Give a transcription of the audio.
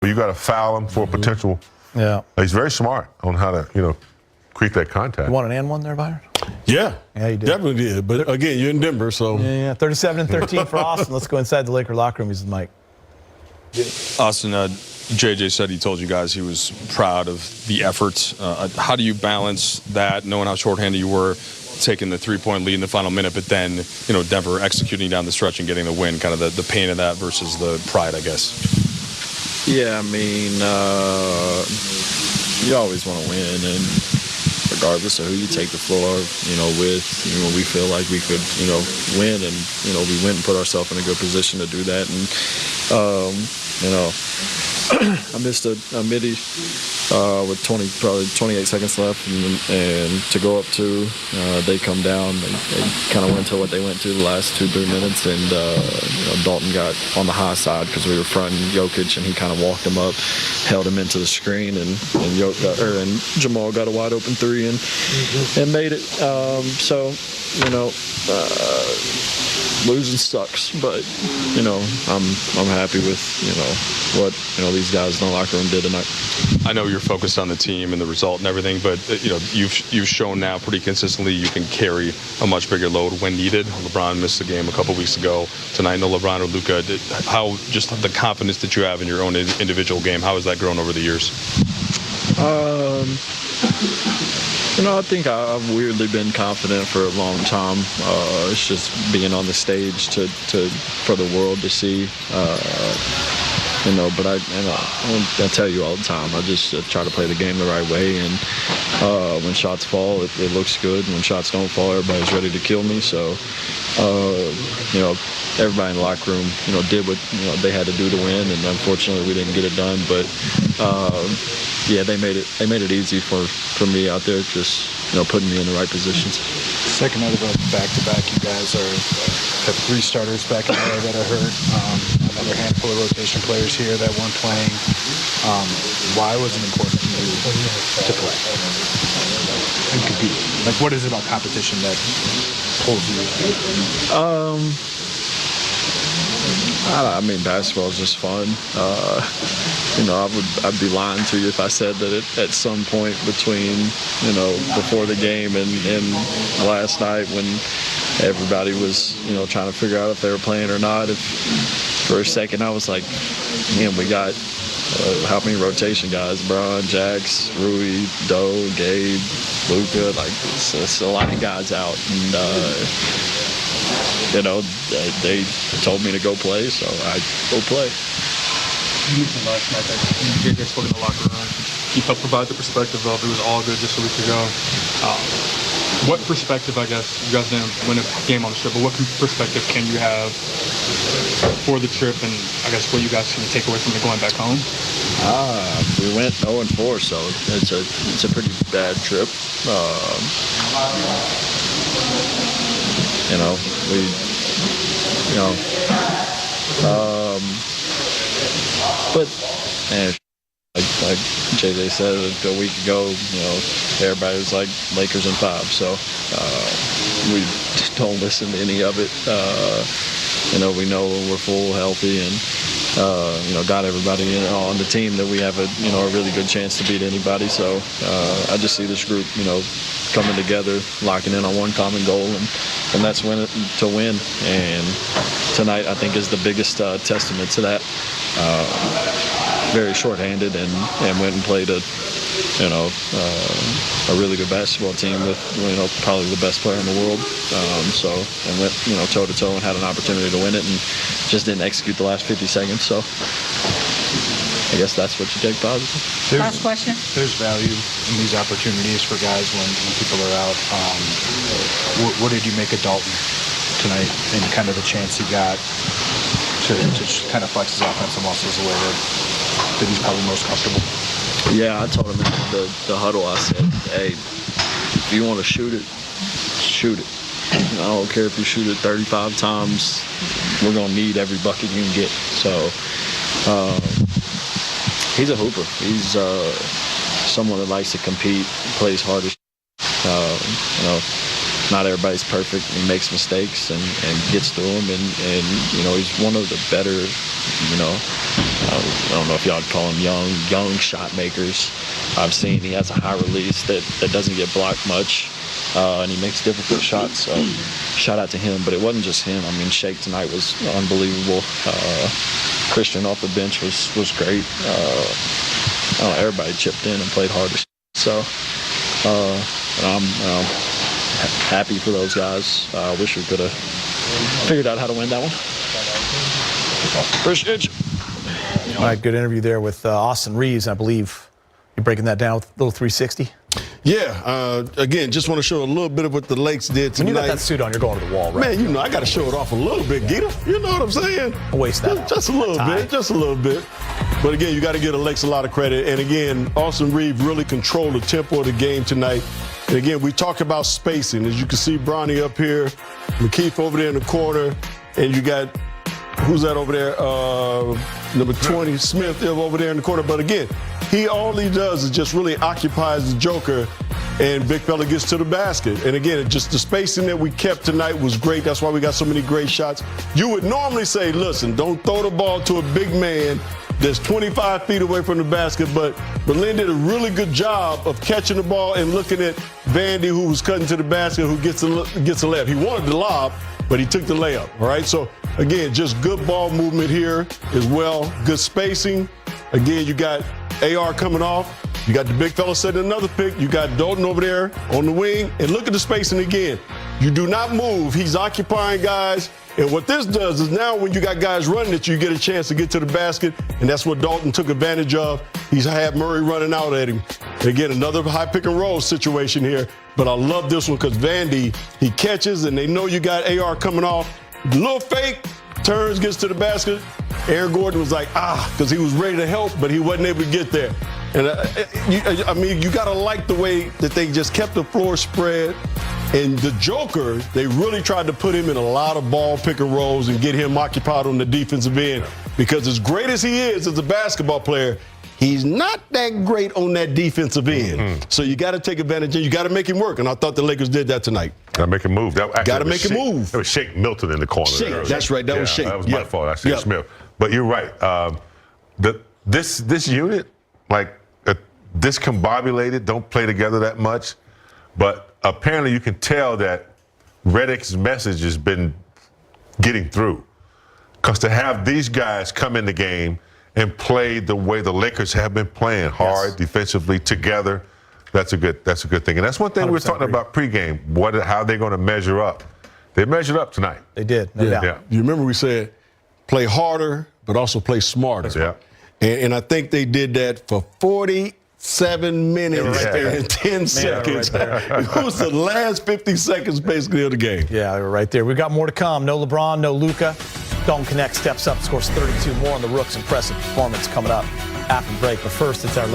but you got to foul him for a potential. Yeah. He's very smart on how to, create that contact. You want an and one there, Byron? Yeah. Yeah, you did. Definitely did. But again, you're in Denver, so. Yeah. 37-13 for Austin. Let's go inside the Laker locker room. He's the mic. Austin, JJ said he told you guys he was proud of the efforts. How do you balance that, knowing how shorthanded you were, taking the three-point lead in the final minute, but then, Denver executing down the stretch and getting the win, kind of the pain of that versus the pride, I guess? Yeah, I mean, you always want to win, and regardless of who you take the floor, with, we feel like we could, win, and, we went and put ourselves in a good position to do that, and, I missed a midi with probably 28 seconds left, and to go up two, they come down. They kind of went to what they went to the last 2-3 minutes, and Dalton got on the high side because we were fronting Jokic, and he kind of walked him up, held him into the screen, and Jamal got a wide open three and made it. Losing sucks, but I'm happy with what these guys in the locker room did tonight. I know you're focused on the team and the result and everything, but you've shown now pretty consistently you can carry a much bigger load when needed. LeBron missed the game a couple weeks ago. Tonight, no LeBron or Luka. How just the confidence that you have in your own individual game, how has that grown over the years? I think I've weirdly been confident for a long time. It's just being on the stage for the world to see. But I tell you all the time, I just try to play the game the right way. And when shots fall, it looks good. And when shots don't fall, everybody's ready to kill me. So, everybody in the locker room, did what they had to do to win. And unfortunately, we didn't get it done. But they made it easy for me out there, just putting me in the right positions. Second night of a back-to-back, you guys have 3 starters back in LA that are hurt. Another handful of rotation players here that weren't playing. Why was it important for you to play and compete? Like, what is it about competition that pulls you? I mean, basketball is just fun. I'd be lying to you if I said that at some point between, before the game and last night when everybody was, trying to figure out if they were playing or not, if for a second I was like, man, we got how many rotation guys? Bron, Jax, Rui, Doe, Gabe, Luka, like it's a lot of guys out. And, they told me to go play, so I go play. You mentioned last night that you guys spoke in the locker room. You helped provide the perspective of it was all good just a week ago. What perspective, I guess, you guys didn't win a game on the trip, but what perspective can you have for the trip and I guess what you guys can take away from it going back home? We went 0-4, so it's a pretty bad trip. But like JJ said a week ago, everybody was like Lakers in 5, so we don't listen to any of it. We know we're full, healthy, and got everybody on the team that we have a really good chance to beat anybody. So I just see this group, coming together, locking in on one common goal, and that's to win. And tonight, I think, is the biggest testament to that. Very shorthanded and went and played a really good basketball team with probably the best player in the world. And went toe to toe and had an opportunity to win it and just didn't execute the last 50 seconds. So I guess that's what you take positive. Last question. There's value in these opportunities for guys when people are out. What did you make of Dalton tonight and kind of the chance he got to kind of flex his offensive muscles the way that he's probably most comfortable? Yeah, I told him in the huddle, I said, hey, if you want to shoot it, shoot it. I don't care if you shoot it 35 times. We're going to need every bucket you can get. So he's a hooper. He's someone that likes to compete, plays hard. not everybody's perfect. He makes mistakes and gets through them, and he's one of the better, I don't know if y'all would call him young shot makers I've seen. He has a high release that doesn't get blocked much, and he makes difficult shots. So shout out to him. But it wasn't just him. I mean, Shake tonight was unbelievable. Christian off the bench was great. Everybody chipped in and played hard. So I'm happy for those guys. I wish we could have figured out how to win that one. Appreciate you. All right, good interview there with Austin Reaves. I believe you're breaking that down with a little 360. Yeah, again, just want to show a little bit of what the Lakes did tonight. When you got that suit on, you're going to the wall, right? Man, I got to show it off a little bit, Gita. You know what I'm saying? I'll waste that. Just a little bit, just a little bit. But again, you got to give the Lakes a lot of credit. And again, Austin Reaves really controlled the tempo of the game tonight. And again, we talk about spacing. As you can see, Bronny up here, McKeith over there in the corner, and you got, who's that over there? Number 20, Smith over there in the corner. But again, all he does is just really occupies the joker, and big fella gets to the basket. And again, just the spacing that we kept tonight was great. That's why we got so many great shots. You would normally say, listen, don't throw the ball to a big man that's 25 feet away from the basket, but Lynn did a really good job of catching the ball and looking at Vandy, who was cutting to the basket, who gets a layup. He wanted the lob, but he took the layup, all right? So, again, just good ball movement here as well, good spacing. Again, you got AR coming off. You got the big fella setting another pick. You got Dalton over there on the wing. And look at the spacing again. You do not move. He's occupying guys. And what this does is now when you got guys running it, you get a chance to get to the basket. And that's what Dalton took advantage of. He's had Murray running out at him. And again, another high pick and roll situation here. But I love this one because Vandy, he catches and they know you got AR coming off. Little fake, turns, gets to the basket. Aaron Gordon was like, because he was ready to help, but he wasn't able to get there. And you got to like the way that they just kept the floor spread. And the Joker, they really tried to put him in a lot of ball pick and rolls and get him occupied on the defensive end. Because as great as he is as a basketball player, he's not that great on that defensive end. Mm-hmm. So you got to take advantage and you got to make him work. And I thought the Lakers did that tonight. Got to make him move. Got to make him move. That was Shake Milton in the corner. Shake, that's right. That was Shake. That was my fault. I said Smith. But you're right. This unit, discombobulated, don't play together that much. But apparently you can tell that Redick's message has been getting through. Because to have these guys come in the game and play the way the Lakers have been playing, hard, defensively, together, that's a good thing. And that's one thing we were talking about pregame, how they're going to measure up. They measured up tonight. They did, no doubt. Yeah. You remember we said play harder, but also play smarter. Yeah. And I think they did that for 47 minutes and 10 seconds. It was the last 50 seconds, basically, of the game. Yeah, they were right there. We've got more to come. No LeBron, no Luka. Dalton Connect steps up, scores 32 more on the Rooks. Impressive performance coming up after the break. But first, it's our